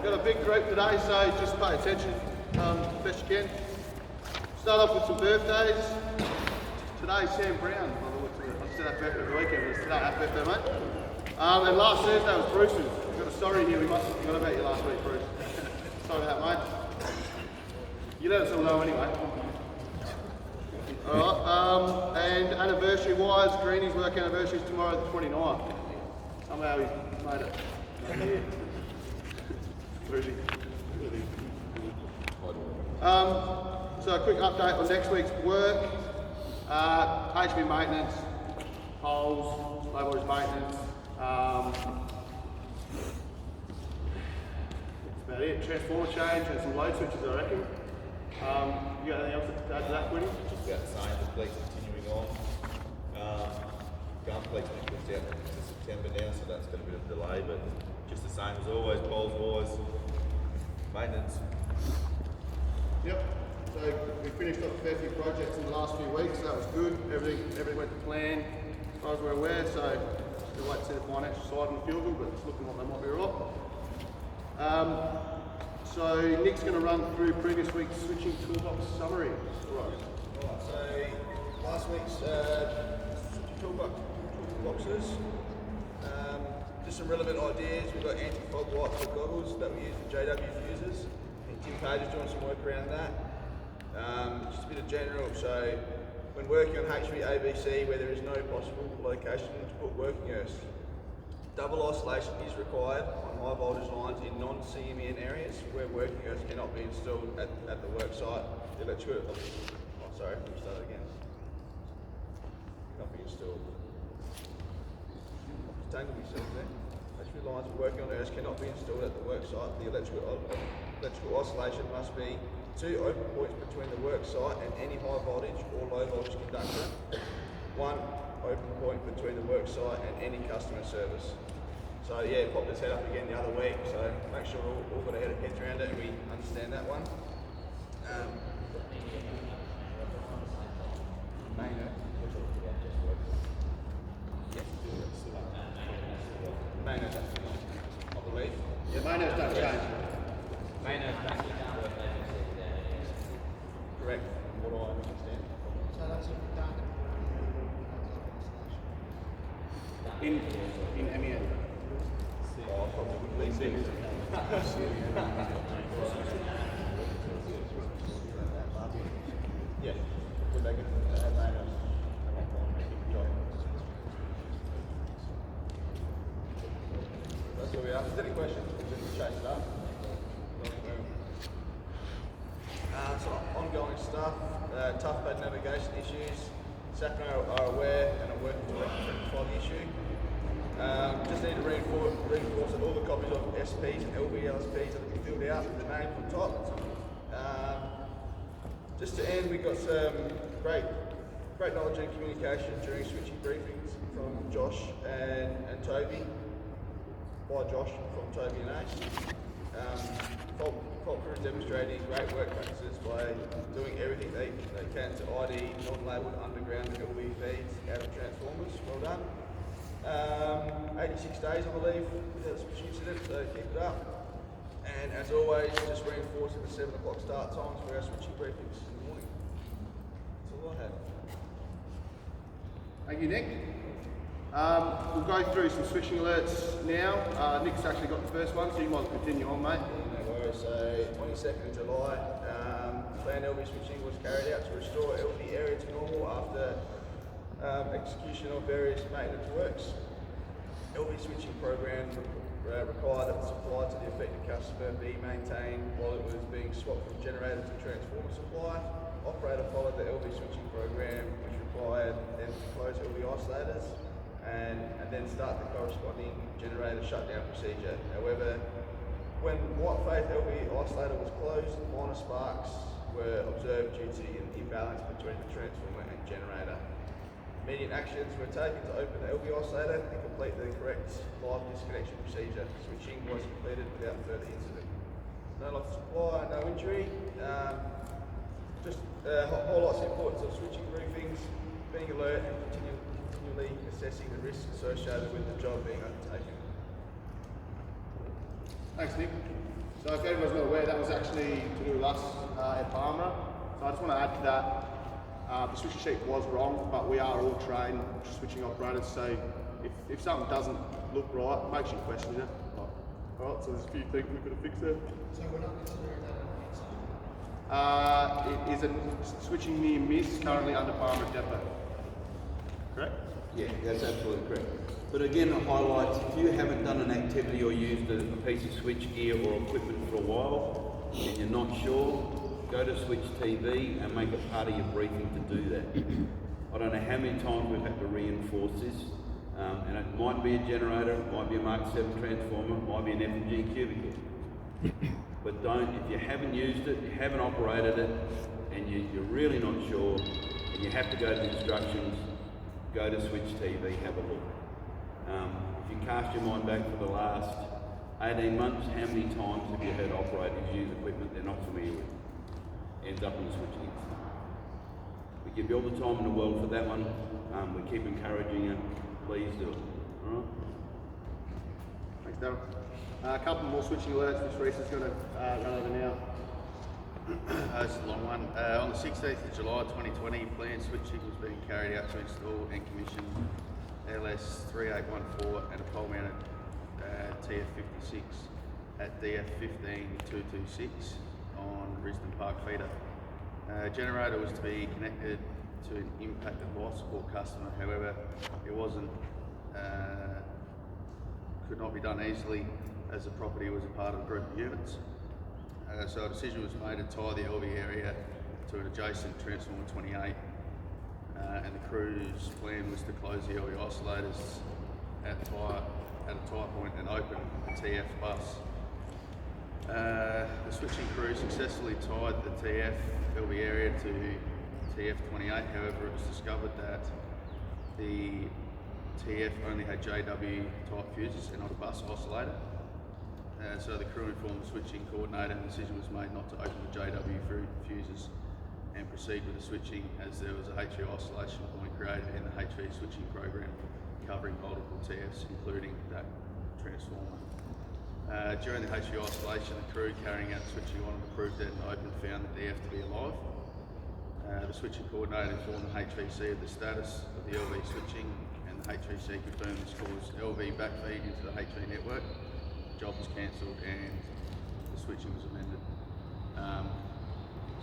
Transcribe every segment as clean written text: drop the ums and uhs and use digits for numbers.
got a big group today, so just pay attention best you can. Start off with some birthdays. Today's Sam Brown. I said happy birthday every weekend, but it's today, happy birthday, mate. And last Thursday was Bruce's. We've got a story here, we must have forgot about you last week, Bruce. Sorry about that, mate. You let us all know anyway. Alright, and anniversary-wise, Greenie's work anniversary is tomorrow the 29th. Somehow he's made it. So a quick update on next week's work. HV maintenance, poles, low voltage maintenance. That's about it. Transformer change and some load switches, I reckon. You got anything else to add to that, Quinny? Just about the same, the fleet's continuing on. Gun fleet's been pushed out to September now, so that's got a bit of a delay, but just the same as always, poles wise, maintenance. Yep. So we finished off a fair few projects in the last few weeks, so that was good. Everything went to plan as far as we're aware, so we'll wait to see the financial side on the field, but it's looking like they might be all right. So Nick's going to run through previous week's switching toolbox summary. Right, so last week's switching toolboxes, just some relevant ideas. We've got anti-fog lights or goggles that we use for JW fuses. I think Tim Page is doing some work around that. Just a bit of general, so when working on HV ABC where there is no possible location to put working earths, double isolation is required on high voltage lines in non-CMN areas where working earths cannot be installed at the work site. The electrical, let me start again. Cannot be installed. Tangle yourself there. Electrical lines for working on earths cannot be installed at the work site. The electrical isolation must be 2 open points between the work site and any high voltage or low voltage conductor. 1 open point between the work site and any customer service. So yeah, popped this head up again the other week, so make sure we're all got our heads around it and we understand that one. Maino, I believe. Yeah, Maino's don't change. Correct, from what I understand. So that's if we don't In MEN. Oh, probably wouldn't be six. Yeah, we're back at Maino. That's where we are. If there's any questions, we can chase it up. So ongoing stuff, tough bad navigation issues. SACNO are aware and are working to rectify the issue. Just need to reinforce that all the copies of SPs and LVLSPs are filled out with the name on top. Just to end, we got some great knowledge and communication during switching briefings from Josh and Toby. By Josh from Toby and Ace. Falkner is demonstrating great work practices by doing everything they can to ID non-labelled underground LV feeds out of transformers. Well done. 86 days, I believe, without switching incident, so keep it up. And as always, just reinforcing the 7 o'clock start times for our switching briefings in the morning. That's all I had. Thank you, Nick. We'll go through some switching alerts now. Nick's actually got the first one, so you might continue on, mate. No worries. So 22nd of July, planned LV switching was carried out to restore LV area to normal after execution of various maintenance works. LV switching program required that the supply to the affected customer be maintained while it was being swapped from generator to transformer supply. Operator followed the LV switching program, which required them to close LV isolators and then start the corresponding generator shutdown procedure. However, when White Faith LV isolator was closed, minor sparks were observed due to an imbalance between the transformer and generator. Immediate actions were taken to open the LV isolator and complete the correct live disconnection procedure. Switching was completed without further incident. No loss of supply, no injury. Just highlights the importance of switching briefings, being alert and continually assessing the risks associated with the job being undertaken. Thanks, Nick. So if everyone's not aware, that was actually to do with us at Palmer. So I just want to add to that. The switching sheet was wrong, but we are all trained switching operators, so if something doesn't look right, it makes you question it. Alright, so there's a few things we could have fixed there. So we're not considering that an It is a switching near miss currently under Palmer Depot. Correct? Yeah, that's absolutely correct. But again, it highlights if you haven't done an activity or used a piece of switch gear or equipment for a while and you're not sure, go to Switch TV and make it part of your briefing to do that. I don't know how many times we've had to reinforce this, and it might be a generator, it might be a Mark 7 transformer, it might be an F&G cubicle. But don't, if you haven't used it, you haven't operated it, and you're really not sure, and you have to go to the instructions, go to Switch TV, have a look. If you cast your mind back for the last 18 months, how many times have you heard operators use equipment they're not familiar with? Ends up in the switching incident. We give you all the time in the world for that one. We keep encouraging you. Please do it. All right? Thanks, Darryl. A couple more switching alerts, which Reece is going to run over now. This is a long one. On the 16th of July 2020, planned switching was being carried out to install and commission LS3814 and a pole mounted TF56 at DF15226 on Risdon Park feeder. Generator was to be connected to an impacted life support customer, however, it wasn't, could not be done easily as the property was a part of a group of units. So a decision was made to tie the LV area to an adjacent transformer 28, and the crew's plan was to close the LV isolators at a tie point and open the TF bus. The switching crew successfully tied the TF LV area to TF28, however it was discovered that the TF only had JW type fuses and not a bus oscillator. So the crew informed the switching coordinator and the decision was made not to open the JW fuses and proceed with the switching, as there was a HV oscillation point created in the HV switching program covering multiple TFs, including that transformer. During the HV oscillation, the crew carrying out switching on the approved dead and open found the DF to be alive. The switching coordinator informed the HVC of the status of the LV switching, and the HVC confirmed this caused LV backfeed into the HV network. The job was cancelled and the switching was amended.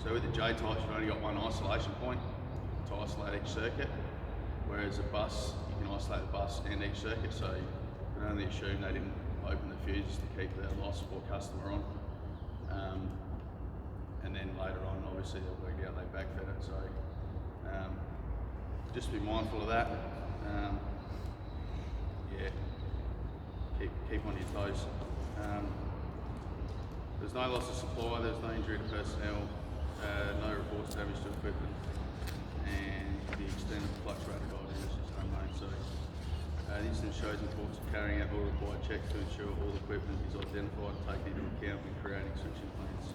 So with the J-types, you've only got one isolation point to isolate each circuit, whereas a bus, you can isolate the bus and each circuit, so you can only assume they didn't open the fuses to keep their life support customer on. And then later on, obviously, they'll work out they backfed it, so just be mindful of that. Yeah, keep on your toes. There's no loss of supply, there's no injury to personnel, no reports of damage to equipment, and the extent of the fluctuated guidance is just unknown. So the incident shows the importance of carrying out all required checks to ensure all equipment is identified and taken into account when creating switching plans.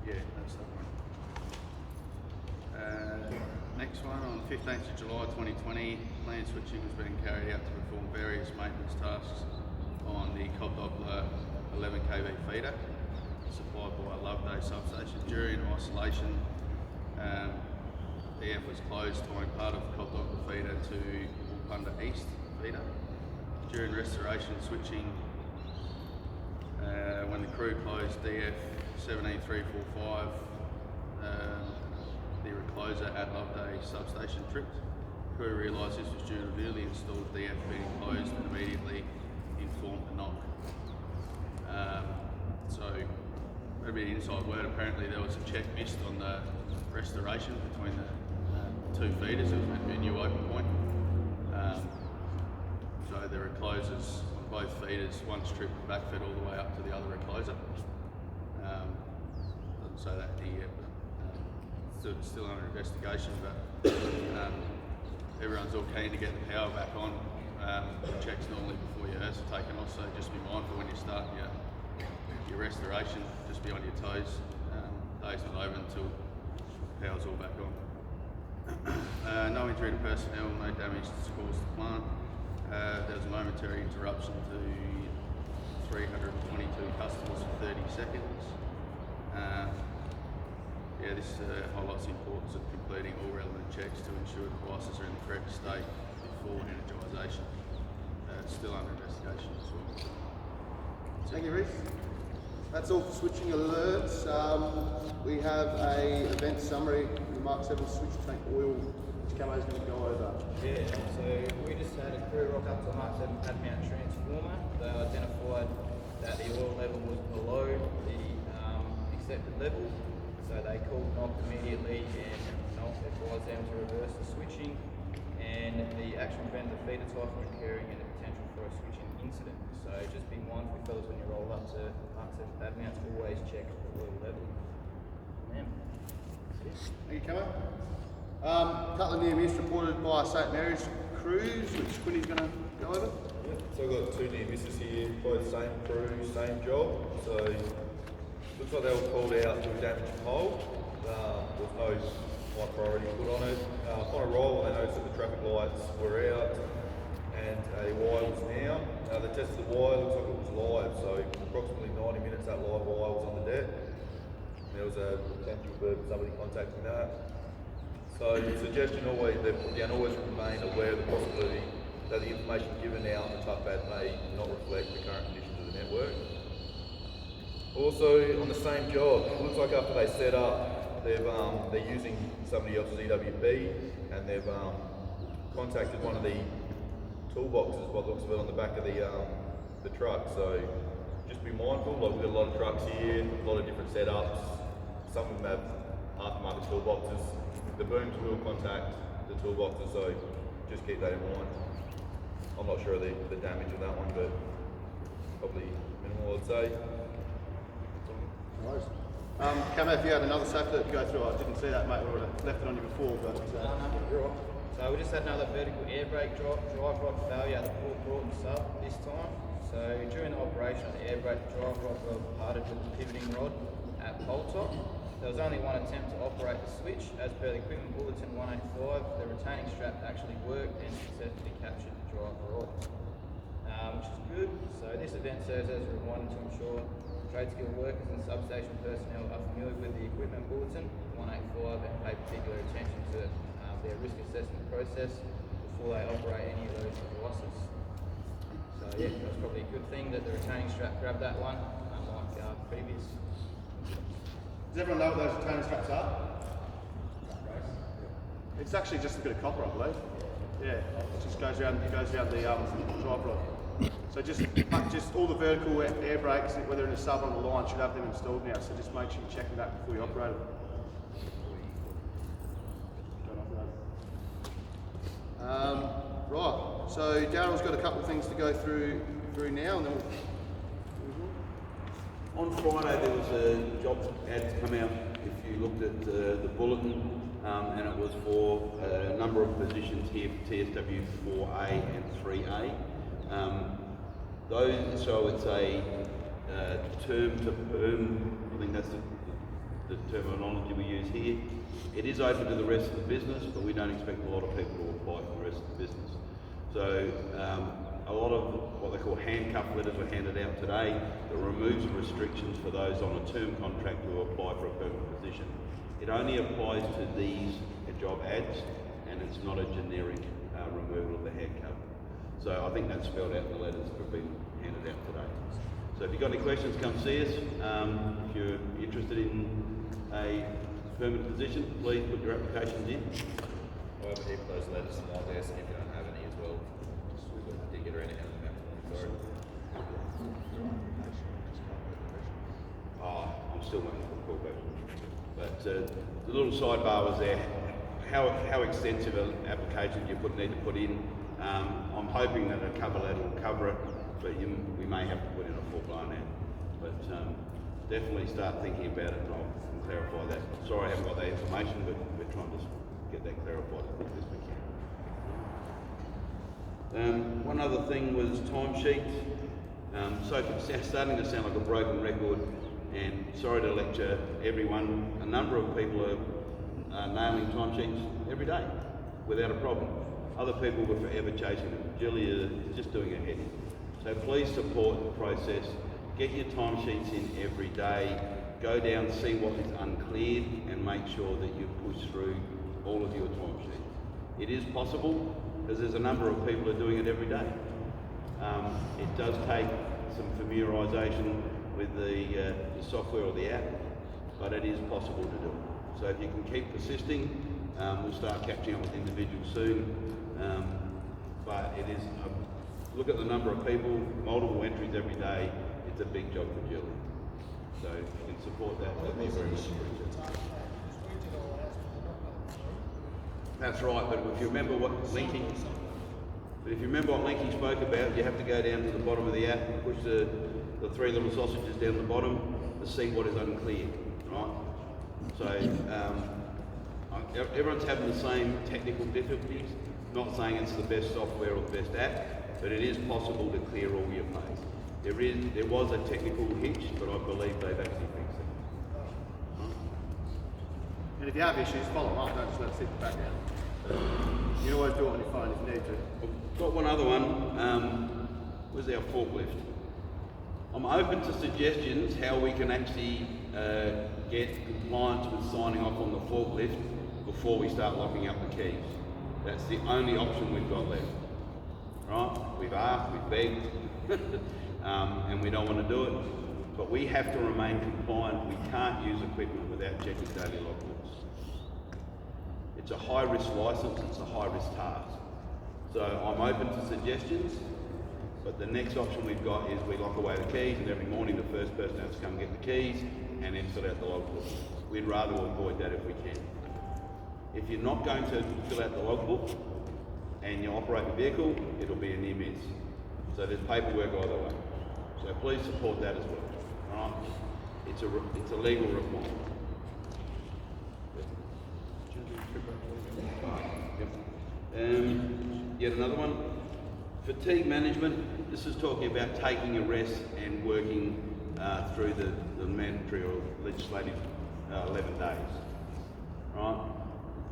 Yeah, that's that one. Next one, on the 15th of July 2020, planned switching was being carried out to perform various maintenance tasks on the Cobb Doppler 11 kV feeder supplied by Loveday substation. During isolation, the F was closed, tying part of the Cobb Doppler feeder to Walpunda East feeder. During restoration switching, when the crew closed DF 17345, the recloser at Loveday substation tripped. The crew realised this was due to newly installed DF being closed and immediately informed the knock. So, maybe an inside word, apparently there was a check missed on the restoration between the two feeders. It was meant to be a new open point. So the reclosers on both feeders, one strip backfed all the way up to the other recloser. Doesn't say that here yet, but still under investigation. But everyone's all keen to get the power back on. Checks normally before your hers are taken off, so just be mindful when you start your restoration. Just be on your toes. Day's not over until power's all back on. No injury to personnel, no damage to caused to the plant. There was a momentary interruption to 322 customers for 30 seconds. This highlights the importance of completing all relevant checks to ensure devices are in the correct state before energisation. It's still under investigation as well. Thank you, Reece. That's all for switching alerts. We have a event summary, the Mark 7 switch tank oil, which Camo's going to go over. Yeah, so we just had a crew rock up to Mark 7 pad mount transformer. They identified that the oil level was below the accepted level, so they called NOC immediately and NOC advised them to reverse the switching, and the actual prevented the feeder typhoon occurring and the potential for a switching incident. So just be mindful, fellas, when you roll up to Mark 7 pad mounts, always check the oil level. Thank you, Camo. Couple of near miss reported by St Mary's crews, which Quinny's going to go over. So I've got 2 near misses here, both same crew, same job. So looks like they were called out to a damaged pole. There was no high priority put on it. On arrival, they noticed that the traffic lights were out and a wire was down. They tested the wire, looks like it was live. So approximately 90 minutes that live wire was on the deck. There was a potential for somebody contacting that. So the suggestion always, they put down, always remain aware of the possibility that the information given out on the tough pad may not reflect the current conditions of the network. Also, on the same job, it looks like after they set up, they're using somebody else's EWB, and they've contacted one of the toolboxes, by the looks of it, on the back of the truck. So just be mindful. Like, we've got a lot of trucks here, a lot of different setups. Some of them have aftermarket toolboxes. The booms will contact the toolboxes, so just keep that in mind. I'm not sure of the damage of that one, but probably minimal, I'd say. Camo, if you had another safety that to go through, I didn't see that, mate. We would have left it on you before, but So we just had another vertical air brake drive rod failure at the Port Broughton sub this time. So during the operation of the air brake, the drive rod were parted with the pivoting rod at pole top. There was only one attempt to operate the switch. As per the equipment bulletin 185, the retaining strap actually worked and successfully captured the drive rod, which is good. So this event serves as a reminder to ensure trade skilled workers and substation personnel are familiar with the equipment bulletin 185 and pay particular attention to their risk assessment process before they operate any of those devices. So yeah, that's probably a good thing that the retaining strap grabbed that one, unlike previous. does everyone know what those retaining straps are? It's actually just a bit of copper, I believe. Yeah, it just goes around the drive rod. So just all the vertical air brakes, whether in a sub or on the line, should have them installed now. So just make sure you check them out before you operate them. Right, so Daryl's got a couple of things to go through now, and then On Friday there was a job ad come out, if you looked at the bulletin, and it was for a number of positions here for TSW 4A and 3A. So it's a term to perm, I think that's the terminology we use here. It is open to the rest of the business, but we don't expect a lot of people to apply for the rest of the business. So a lot of what they call handcuff letters were handed out today that removes the restrictions for those on a term contract who apply for a permanent position. It only applies to these job ads, and it's not a generic removal of the handcuff. So I think that's spelled out in the letters that have been handed out today. So if you've got any questions, come see us. If you're interested in a permanent position, please put your applications in. I have a heap of those letters on my desk if you don't have any as well. I did get around to hand them out. Sorry. I'm still waiting for the call back. But the little sidebar was there. How extensive an application do you need to put in? I'm hoping that a cover letter will cover it, but we may have to put in a full-blown ad. But definitely start thinking about it, and I'll clarify that. Sorry I haven't got that information, but we're trying to get that clarified as quickly as we can. One other thing was timesheets. So it's starting to sound like a broken record, and sorry to lecture everyone, a number of people are nailing timesheets every day without a problem. Other people were forever chasing them. Julia is just doing her head in. So please support the process. Get your timesheets in every day. Go down, see what is uncleared, and make sure that you push through all of your timesheets. It is possible, because there's a number of people who are doing it every day. It does take some familiarisation with the software or the app, but it is possible to do it. So if you can keep persisting, we'll start catching up with individuals soon. But it is, look at the number of people, multiple entries every day. It's a big job for Julie. So if you can support that, that'd be very much appreciated. That's right, but if you remember what Linky spoke about, you have to go down to the bottom of the app and push the three little sausages down the bottom to see what is unclear, right? So everyone's having the same technical difficulties. Not saying it's the best software or the best app, but it is possible to clear all your pays. There was a technical hitch, but I believe they've actually fixed it. And if you have issues, follow them up, don't just let it sit back down. You can always do it on your phone if you need to. I've got one other one. Where's our forklift? I'm open to suggestions how we can actually get compliance with signing off on the forklift before we start locking up the keys. That's the only option we've got left. Right? We've asked, we've begged, and we don't want to do it. But we have to remain compliant. We can't use equipment without checking daily logbooks. It's a high-risk license, it's a high-risk task. So I'm open to suggestions, but the next option we've got is we lock away the keys, and every morning the first person has to come get the keys and then fill out the logbook. We'd rather avoid that if we can. If you're not going to fill out the logbook and you operate the vehicle, it'll be a near miss. So there's paperwork either way. So please support that as well. All right? It's a legal requirement. Yet another one. Fatigue management. This is talking about taking a rest and working through the mandatory or legislative 11 days. Right?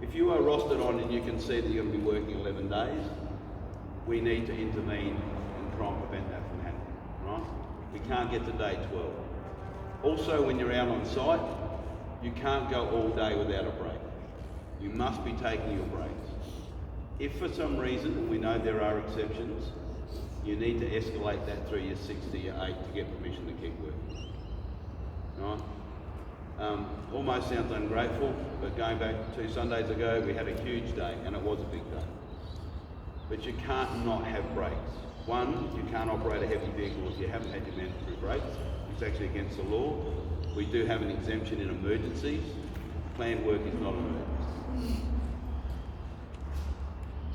If you are rostered on and you can see that you're going to be working 11 days, we need to intervene and try and prevent that from happening. Right? We can't get to day 12. Also, when you're out on site, you can't go all day without a break. You must be taking your breaks. If for some reason, and we know there are exceptions, you need to escalate that through your 6 to your 8 to get permission to keep working. Right? Almost sounds ungrateful, but going back 2 Sundays ago, we had a huge day, and it was a big day. But you can't not have breaks. One, you can't operate a heavy vehicle if you haven't had your mandatory breaks. It's actually against the law. We do have an exemption in emergencies. Planned work is not an emergency.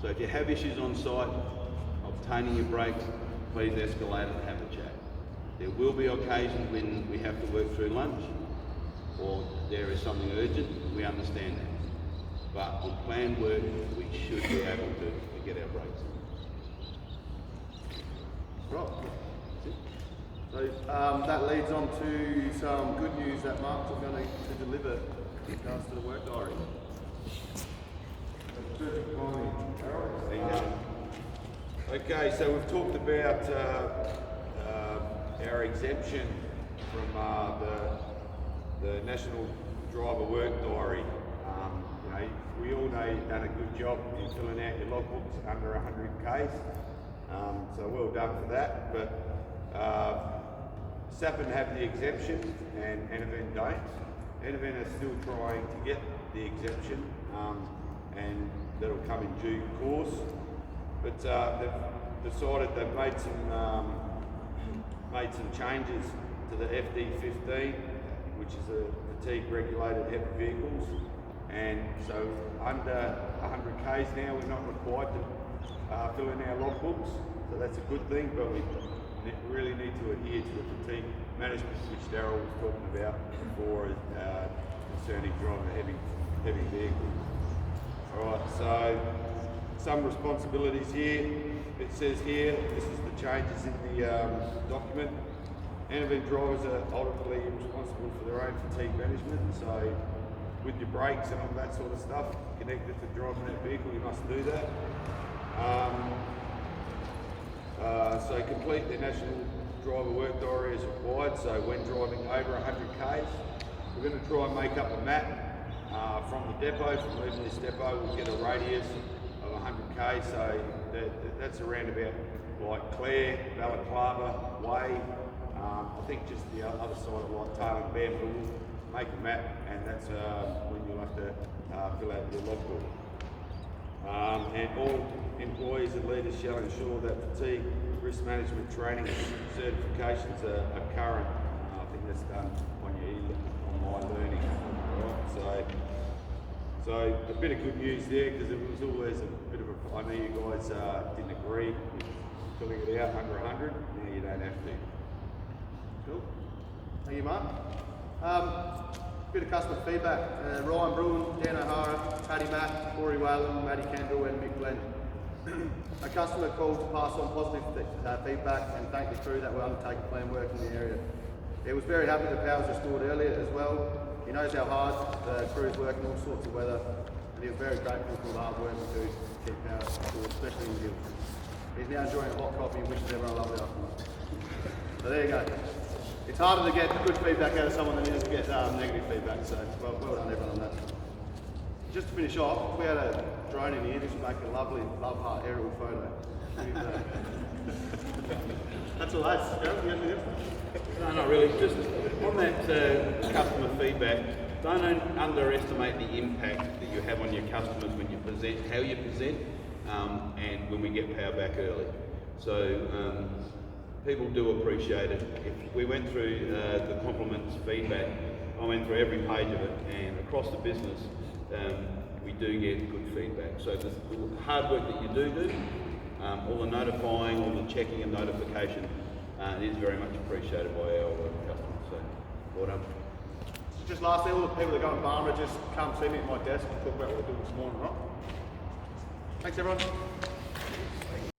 So if you have issues on site, obtaining your breaks, please escalate it and have a chat. There will be occasions when we have to work through lunch, or there is something urgent, we understand that. But on planned work, we should be able to get our breaks. Right. So that leads on to some good news that Mark's going to deliver in regards to the work diary. Okay, so we've talked about our exemption from the National Driver Work Diary. We all know you've done a good job in filling out your logbooks under 100 Ks, so well done for that. But Sappin have the exemption and Anavan don't. Anavan are still trying to get the exemption, and that'll come in due course. But they've decided they've made some changes to the FD15, which is a fatigue regulated heavy vehicles. And so under 100 Ks now, we're not required to fill in our logbooks. So that's a good thing, but we really need to adhere to the fatigue management, which Darryl was talking about before, concerning driving heavy vehicles. All right, so some responsibilities here. It says here, this is the changes in the document. Anavan drivers are ultimately responsible for their own fatigue management. So with your brakes and all that sort of stuff connected to driving that vehicle, you must do that. So complete the national driver work diary as required. So when driving over 100 k's, we're going to try and make up a map from the depot, from leaving this depot. We'll get a radius of 100 k's. So that's around about like Clare, Balaclava, Way. I think just the other side of like Tail and Bamboo. Make a map, and that's when you'll have to fill out your logbook. And all employees and leaders shall ensure that fatigue risk management training certifications are current. I think that's done on my learning. Right? So a bit of good news there, because it was always a bit of a. I know you guys didn't agree with filling it out under 100. Now you don't have to. Cool. Thank you, Mark. Bit of customer feedback. Ryan Bruin, Dan O'Hara, Paddy Matt, Corey Whalen, Matty Kendall and Mick Glenn. A customer called to pass on positive feedback and thank the crew that were undertaking planned work in the area. He was very happy the power was restored earlier as well. He knows how hard the crew is working all sorts of weather, and he was very grateful for the hard work we do to keep power restored, especially in the hills. He's now enjoying a hot coffee and wishes everyone a lovely afternoon. So there you go. It's harder to get good feedback out of someone than it is to get negative feedback, so well done everyone on that. Just to finish off, if we had a drone in here, this would make a lovely love heart aerial photo. That's all that's, No, not really. Just on that customer feedback, don't underestimate the impact that you have on your customers when you present, how you present, and when we get power back early. So people do appreciate it. If we went through the compliments feedback, I went through every page of it, and across the business, we do get good feedback. So the hard work that you do, all the notifying, all the checking and notification, is very much appreciated by our customers. So, well done. Just lastly, all the people that go in Barmah, just come see me at my desk and talk about what we're doing this morning, right? Thanks everyone.